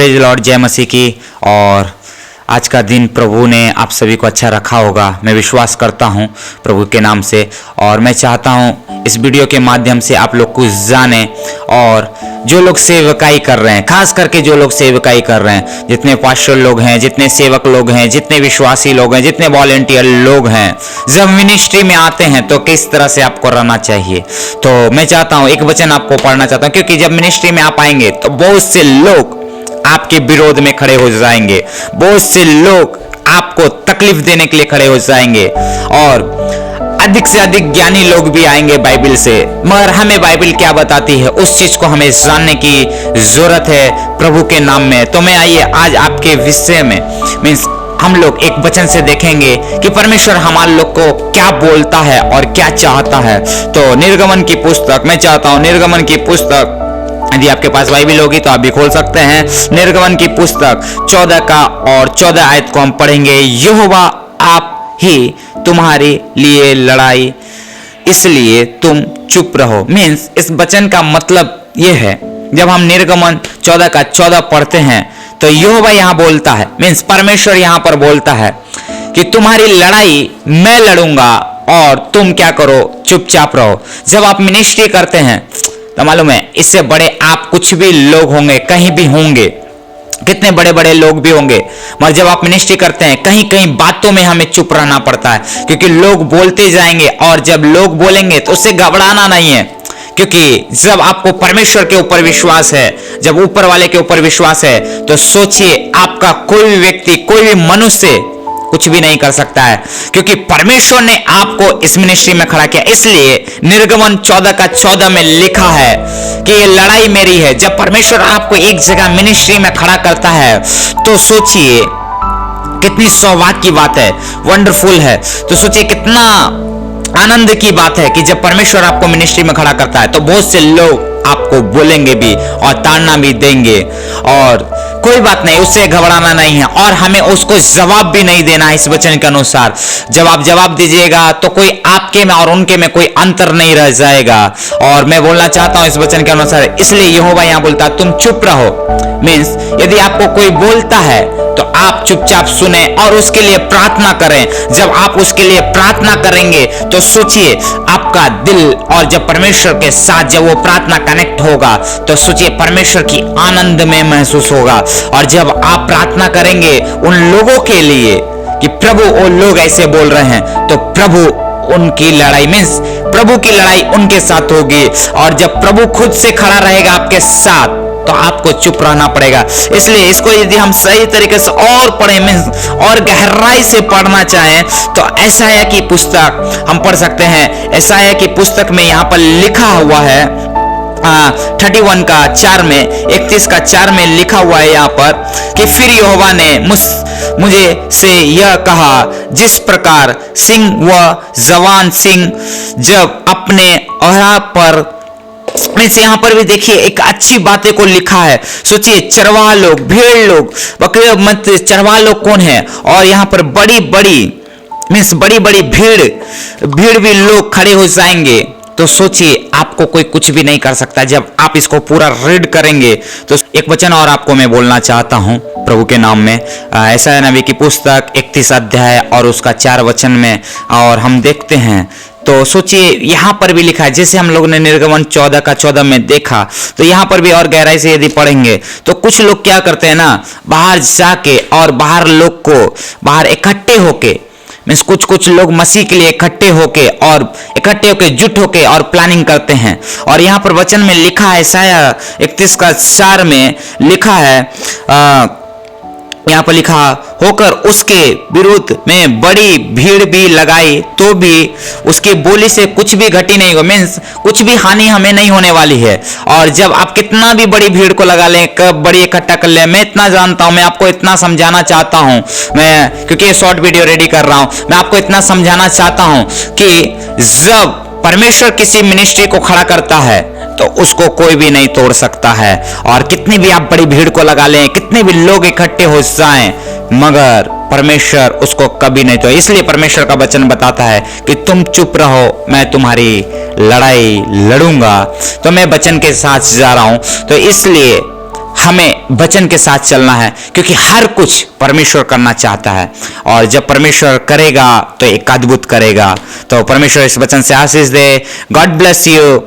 Praise Lord, जय मसीह की। और आज का दिन प्रभु ने आप सभी को अच्छा रखा होगा, मैं विश्वास करता हूं प्रभु के नाम से। और मैं चाहता हूं इस वीडियो के माध्यम से आप लोग कुछ जाने, और जो लोग सेवकाई कर रहे हैं, खास करके जो लोग सेवकाई कर रहे हैं, जितने पास्टर लोग हैं, जितने सेवक लोग हैं, जितने विश्वासी लोग हैं, जितने वॉलेंटियर लोग हैं, जब मिनिस्ट्री में आते हैं तो किस तरह से आपको रहना चाहिए। तो मैं चाहता हूं एक वचन आपको पढ़ना चाहता हूं, क्योंकि जब मिनिस्ट्री में आप आएंगे तो बहुत से लोग आपके विरोध में खड़े हो जाएंगे, बहुत से लोग आपको तकलीफ देने के लिए खड़े हो जाएंगे, और अधिक से अधिक ज्ञानी लोग भी आएंगे बाइबल से। मगर हमें बाइबल क्या बताती है उस चीज को हमें जानने की जरूरत है प्रभु के नाम में। तो मैं आइए आज आपके विषय में मीन्स हम लोग एक वचन से देखेंगे कि परमेश्वर हमारे लोग को क्या बोलता है और क्या चाहता है। तो निर्गमन की पुस्तक, मैं चाहता हूं निर्गमन की पुस्तक, यदि आपके पास बाइबल होगी तो आप भी खोल सकते हैं। निर्गमन की पुस्तक 14 का और 14 आयत को हम पढ़ेंगे। यहोवा आप ही तुम्हारे लिए लड़ाई, इसलिए तुम चुप रहो। मीन्स इस वचन का मतलब यह है, जब हम निर्गमन 14 का 14 पढ़ते हैं तो यहोवा यहां बोलता है, मीन्स परमेश्वर यहां पर बोलता है कि तुम्हारी लड़ाई मैं लड़ूंगा और तुम क्या करो, चुपचाप रहो। जब आप मिनिस्ट्री करते हैं तो मालूम है इससे बड़े आप कुछ भी लोग होंगे, कहीं भी होंगे, कितने बड़े बड़े लोग भी होंगे, मगर जब आप मिनिस्ट्री करते हैं कहीं कहीं बातों में हमें चुप रहना पड़ता है, क्योंकि लोग बोलते जाएंगे, और जब लोग बोलेंगे तो उससे घबराना नहीं है। क्योंकि जब आपको परमेश्वर के ऊपर विश्वास है, जब ऊपर वाले के ऊपर विश्वास है, तो सोचिए आपका कोई भी व्यक्ति, कोई भी मनुष्य कुछ भी नहीं कर सकता है, क्योंकि परमेश्वर ने आपको इस मिनिस्ट्री में खड़ा किया। इसलिए निर्गमन 14 का 14 में लिखा है कि ये लड़ाई मेरी है। जब परमेश्वर आपको एक जगह मिनिस्ट्री में खड़ा करता है तो सोचिए कितनी सौभाग्य की बात है, वंडरफुल है। तो सोचिए कितना आनंद की बात है कि जब परमेश्वर आपको मिनिस्ट्री में खड़ा करता है तो बहुत से लोग आपको बोलेंगे भी और ताड़ना भी देंगे, और कोई बात नहीं, उससे घबराना नहीं है, और हमें उसको जवाब भी नहीं देना है। इस वचन के अनुसार जब आप जवाब दीजिएगा तो कोई आपके में और उनके में कोई अंतर नहीं रह जाएगा। और मैं बोलना चाहता हूं इस वचन के अनुसार, इसलिए यहोवा यहां बोलता तुम चुप रहो। मीन्स यदि आपको कोई बोलता है तो आप चुपचाप सुने और उसके लिए प्रार्थना करें। जब आप उसके लिए प्रार्थना करेंगे तो सोचिए आपका दिल, और जब परमेश्वर के साथ जब वो प्रार्थना कनेक्ट होगा तो सोचिए परमेश्वर की आनंद में महसूस होगा। और जब आप प्रार्थना करेंगे उन लोगों के लिए कि प्रभु वो लोग ऐसे बोल रहे हैं, तो प्रभु उनकी लड़ाई, मीन्स प्रभु की लड़ाई उनके साथ होगी। और जब प्रभु खुद से खड़ा रहेगा आपके साथ तो आपको चुप रहना पड़ेगा। इसलिए इसको यदि हम सही तरीके से और पढ़ें, मीन्स और गहराई से पढ़ना चाहें, तो ऐसाया की पुस्तक हम पढ़ सकते हैं। ऐसाया की पुस्तक में यहाँ पर लिखा हुआ है 31 का 4 में, 31 का 4 में लिखा हुआ है यहाँ पर कि फिर यहोवा ने मुझे से यह कहा, जिस प्रकार सिंह व जवान सिंह जब अपने ओहरा पर, वैसे यहाँ पर भी देखिए एक अच्छी बातें को लिखा है। सोचिए चरवाहा लोग, भेड़ लोग, बकरे मत चरवाहा लोग कौन है, और यहाँ पर बड़ी बड़ी मीन्स बड़ी बड़ी भीड़ भी लोग खड़े हो जाएंगे। तो सोचिए आपको कोई कुछ भी नहीं कर सकता जब आप इसको पूरा रीड करेंगे। तो एक वचन और आपको मैं बोलना चाहता हूं प्रभु के नाम में, ऐसा नबी की पुस्तक 31 अध्याय और उसका 4 वचन में, और हम देखते हैं तो सोचिए यहाँ पर भी लिखा है, जैसे हम लोगों ने निर्गमन 14 का 14 में देखा, तो यहाँ पर भी और गहराई से यदि पढ़ेंगे तो कुछ लोग क्या करते हैं ना, बाहर जाके और बाहर लोग को बाहर इकट्ठे होके, मीन्स कुछ लोग मसीह के लिए इकट्ठे होके जुट होके और प्लानिंग करते हैं। और यहाँ पर वचन में लिखा है, ईसाया 31 का 4 में लिखा है, यहाँ पर लिखा होकर उसके विरुद्ध में बड़ी भीड़ भी लगाई तो भी उसकी बोली से कुछ भी घटी नहीं हो, मीन्स कुछ भी हानि हमें नहीं होने वाली है। और जब आप कितना भी बड़ी भीड़ को लगा लें, कब बड़ी इकट्ठा कर लें, मैं इतना जानता हूं, मैं आपको इतना समझाना चाहता हूं, मैं क्योंकि ये शॉर्ट वीडियो रेडी कर रहा हूं, मैं आपको इतना समझाना चाहता हूं कि जब परमेश्वर किसी मिनिस्ट्री को खड़ा करता है तो उसको कोई भी नहीं तोड़ सकता है। और कितनी भी आप बड़ी भीड़ को लगा लें, कितने भी लोग इकट्ठे हो जाएं, मगर परमेश्वर उसको कभी नहीं तोड़। इसलिए परमेश्वर का वचन बताता है कि तुम चुप रहो, मैं तुम्हारी लड़ाई लड़ूंगा। तो मैं वचन के साथ जा रहा हूं। तो इसलिए हमें वचन के साथ चलना है, क्योंकि हर कुछ परमेश्वर करना चाहता है, और जब परमेश्वर करेगा तो एक अद्भुत करेगा। तो परमेश्वर इस वचन से आशीष दे। God bless you.